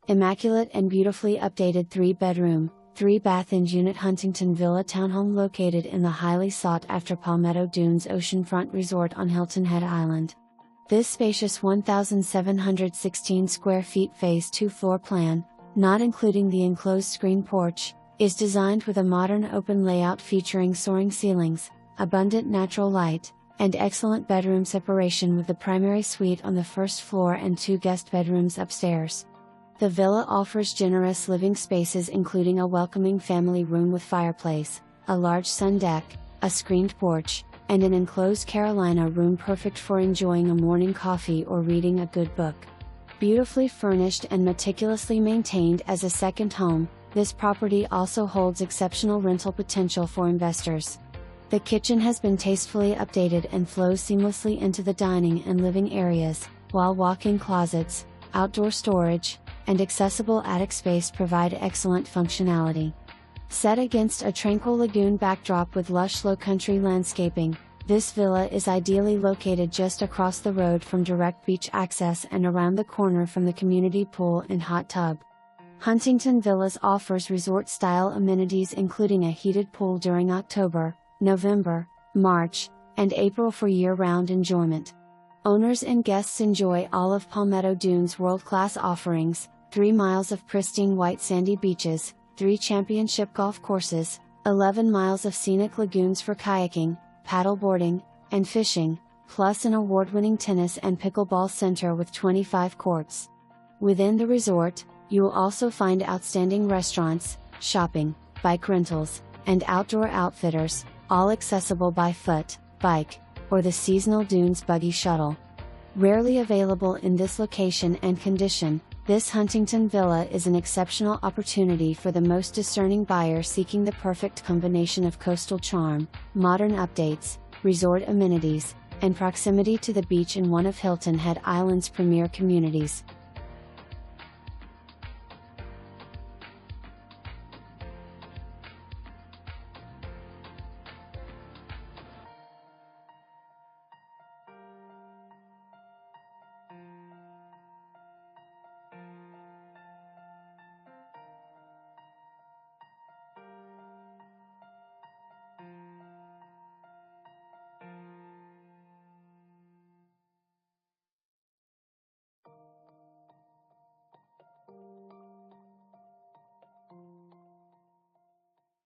Immaculate and beautifully updated 3-bedroom, 3-bath unit Huntington Villa townhome located in the highly sought-after Palmetto Dunes Oceanfront Resort on Hilton Head Island. This spacious 1,716 square feet Phase 2 floor plan, not including the enclosed screen porch, is designed with a modern open layout featuring soaring ceilings, abundant natural light, and excellent bedroom separation with the primary suite on the first floor and 2 guest bedrooms upstairs. The villa offers generous living spaces including a welcoming family room with fireplace, a large sun deck, a screened porch, and an enclosed Carolina room perfect for enjoying a morning coffee or reading a good book. Beautifully furnished and meticulously maintained as a second home, this property also holds exceptional rental potential for investors. The kitchen has been tastefully updated and flows seamlessly into the dining and living areas, while walk-in closets, outdoor storage, and accessible attic space provide excellent functionality. Set against a tranquil lagoon backdrop with lush Lowcountry landscaping, this villa is ideally located just across the road from direct beach access and around the corner from the community pool and hot tub. Huntington Villas offers resort-style amenities including a heated pool during October, November, March, and April for year-round enjoyment. Owners and guests enjoy all of Palmetto Dunes' world-class offerings: 3 miles of pristine white sandy beaches, 3 championship golf courses, 11 miles of scenic lagoons for kayaking, paddleboarding, and fishing, plus an award-winning tennis and pickleball center with 25 courts. Within the resort, you will also find outstanding restaurants, shopping, bike rentals, and outdoor outfitters, all accessible by foot, bike, or the seasonal Dunes Buggy shuttle. Rarely available in this location and condition, this Huntington Villa is an exceptional opportunity for the most discerning buyer seeking the perfect combination of coastal charm, modern updates, resort amenities, and proximity to the beach in one of Hilton Head Island's premier communities.